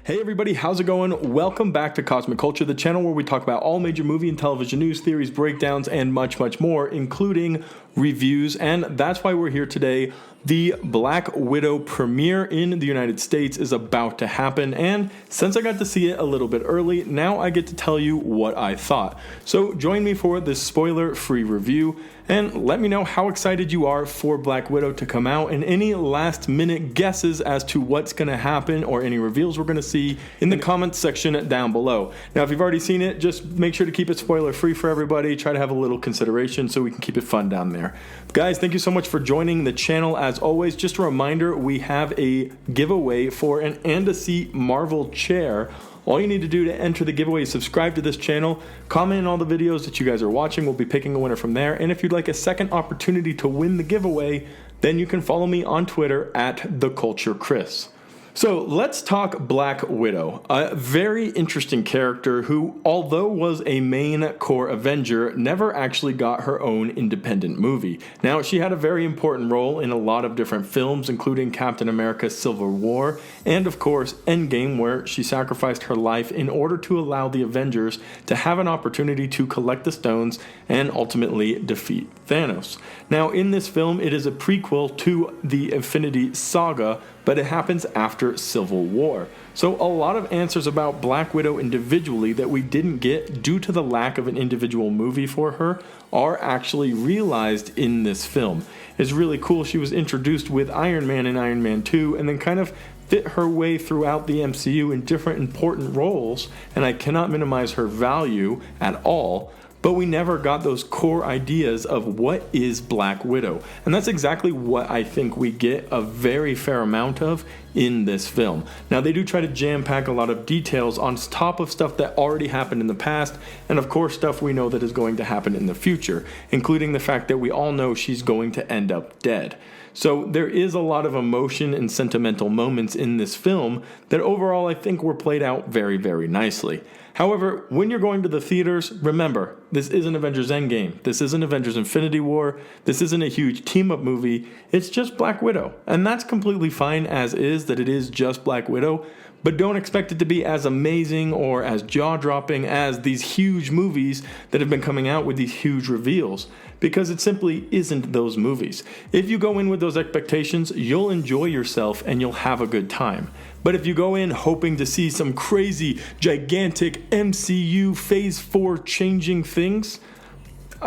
Hey everybody, how's it going? Welcome back to Cosmic Culture, the channel where we talk about all major movie and television news, theories, breakdowns, and much, much more, including reviews. And that's why we're here today. The Black Widow premiere in the United States is about to happen, and since I got to see it a little bit early, now I get to tell you what I thought. So join me for this spoiler-free review, and let me know how excited you are for Black Widow to come out, and any last-minute guesses as to what's going to happen or any reveals we're going to see in the comments section down below. Now, if you've already seen it, just make sure to keep it spoiler-free for everybody. Try to have a little consideration so we can keep it fun down there. Guys, thank you so much for joining the channel. As always, just a reminder, we have a giveaway for an And-A-Seat Marvel chair. All you need to do to enter the giveaway is subscribe to this channel, comment on all the videos that you guys are watching. We'll be picking a winner from there. And if you'd like a second opportunity to win the giveaway, then you can follow me on Twitter at TheCultureChris. So let's talk Black Widow, a very interesting character who, although was a main core Avenger, never actually got her own independent movie. Now, she had a very important role in a lot of different films, including Captain America: Civil War, and of course Endgame, where she sacrificed her life in order to allow the Avengers to have an opportunity to collect the stones and ultimately defeat Thanos. Now, in this film, it is a prequel to the Infinity Saga, but it happens after Civil War. So a lot of answers about Black Widow individually that we didn't get due to the lack of an individual movie for her are actually realized in this film. It's really cool. She was introduced with Iron Man and Iron Man 2 and then kind of fit her way throughout the MCU in different important roles, and I cannot minimize her value at all. But we never got those core ideas of what is Black Widow. And that's exactly what I think we get a very fair amount of in this film. Now, they do try to jam-pack a lot of details on top of stuff that already happened in the past, and of course stuff we know that is going to happen in the future, including the fact that we all know she's going to end up dead. So there is a lot of emotion and sentimental moments in this film that overall I think were played out very, very nicely. However, when you're going to the theaters, remember, this isn't Avengers Endgame. This isn't Avengers Infinity War. This isn't a huge team-up movie. It's just Black Widow. And that's completely fine as is, that it is just Black Widow. But don't expect it to be as amazing or as jaw-dropping as these huge movies that have been coming out with these huge reveals, because it simply isn't those movies. If you go in with those expectations, you'll enjoy yourself and you'll have a good time. But if you go in hoping to see some crazy, gigantic MCU Phase 4 changing things,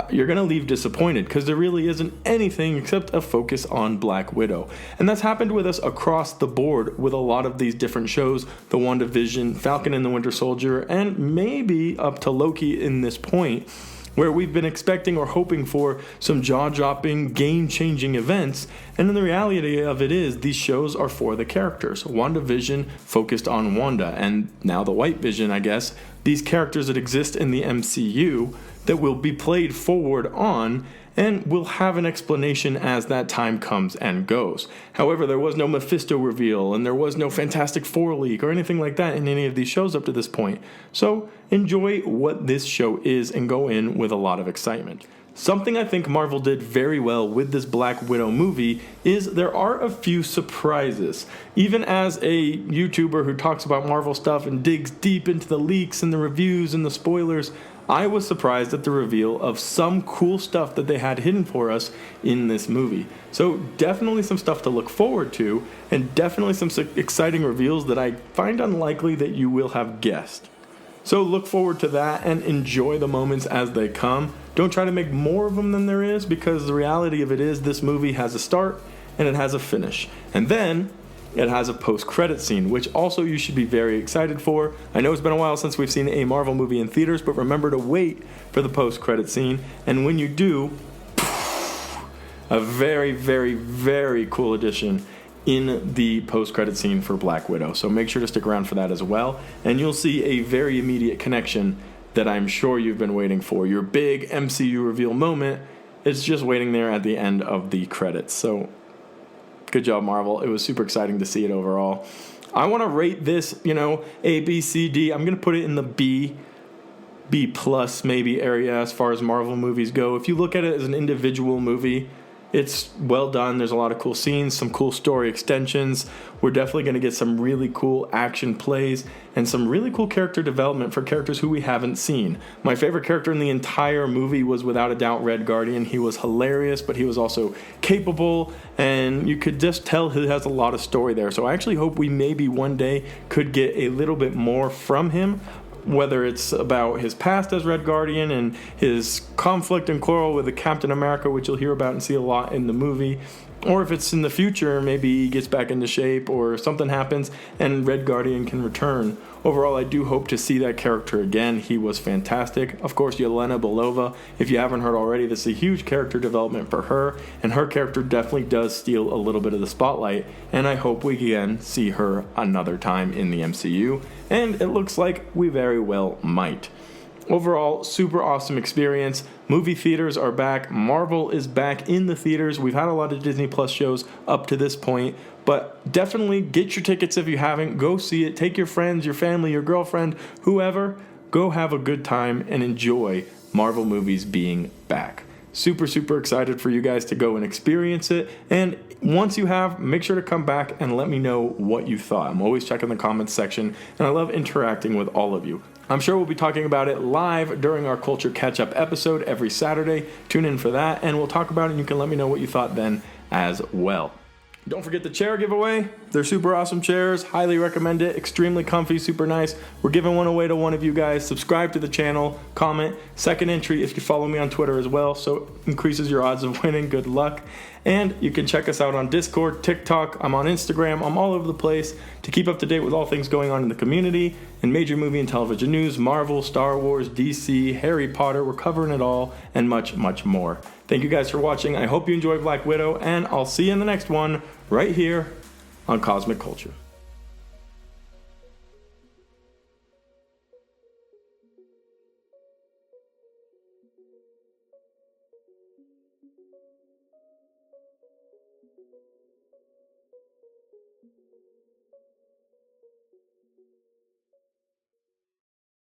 you're going to leave disappointed, because there really isn't anything except a focus on Black Widow. And that's happened with us across the board with a lot of these different shows, the WandaVision, Falcon and the Winter Soldier, and maybe up to Loki in this point, where we've been expecting or hoping for some jaw-dropping, game-changing events, and then the reality of it is these shows are for the characters. WandaVision focused on Wanda, and now the White Vision, I guess, these characters that exist in the MCU that will be played forward on, and we'll have an explanation as that time comes and goes. However, there was no Mephisto reveal, and there was no Fantastic Four leak or anything like that in any of these shows up to this point. So enjoy what this show is and go in with a lot of excitement. Something I think Marvel did very well with this Black Widow movie is there are a few surprises. Even as a YouTuber who talks about Marvel stuff and digs deep into the leaks and the reviews and the spoilers, I was surprised at the reveal of some cool stuff that they had hidden for us in this movie. So definitely some stuff to look forward to, and definitely some exciting reveals that I find unlikely that you will have guessed. So look forward to that and enjoy the moments as they come. Don't try to make more of them than there is, because the reality of it is this movie has a start and it has a finish. And then it has a post-credit scene, which also you should be very excited for. I know it's been a while since we've seen a Marvel movie in theaters, but remember to wait for the post-credit scene. And when you do, a very, very, very cool addition in the post-credit scene for Black Widow. So make sure to stick around for that as well. And you'll see a very immediate connection that I'm sure you've been waiting for. Your big MCU reveal moment is just waiting there at the end of the credits. So good job, Marvel. It was super exciting to see it overall. I want to rate this, A, B, C, D. I'm going to put it in the B plus maybe area as far as Marvel movies go. If you look at it as an individual movie, it's well done. There's a lot of cool scenes, some cool story extensions. We're definitely going to get some really cool action plays and some really cool character development for characters who we haven't seen. My favorite character in the entire movie was without a doubt Red Guardian. He was hilarious, but he was also capable, and you could just tell he has a lot of story there. So I actually hope we maybe one day could get a little bit more from him, whether it's about his past as Red Guardian and his conflict and quarrel with the Captain America, which you'll hear about and see a lot in the movie, or if it's in the future, maybe he gets back into shape or something happens and Red Guardian can return. Overall, I do hope to see that character again. He was fantastic. Of course, Yelena Belova, if you haven't heard already, this is a huge character development for her, and her character definitely does steal a little bit of the spotlight, and I hope we again see her another time in the MCU, and it looks like we very well might. Overall, super awesome experience. Movie theaters are back. Marvel is back in the theaters. We've had a lot of Disney Plus shows up to this point, but definitely get your tickets if you haven't. Go see it. Take your friends, your family, your girlfriend, whoever. Go have a good time and enjoy Marvel movies being back. Super, super excited for you guys to go and experience it. And once you have, make sure to come back and let me know what you thought. I'm always checking the comments section, and I love interacting with all of you. I'm sure we'll be talking about it live during our Culture Catch-Up episode every Saturday. Tune in for that, and we'll talk about it, and you can let me know what you thought then as well. Don't forget the chair giveaway. They're super awesome chairs. Highly recommend it. Extremely comfy, super nice. We're giving one away to one of you guys. Subscribe to the channel, comment. Second entry if you follow me on Twitter as well, so increases your odds of winning. Good luck. And you can check us out on Discord, TikTok. I'm on Instagram. I'm all over the place to keep up to date with all things going on in the community, in major movie and television news, Marvel, Star Wars, DC, Harry Potter. We're covering it all and much, much more. Thank you guys for watching. I hope you enjoyed Black Widow, and I'll see you in the next one right here on Cosmic Culture.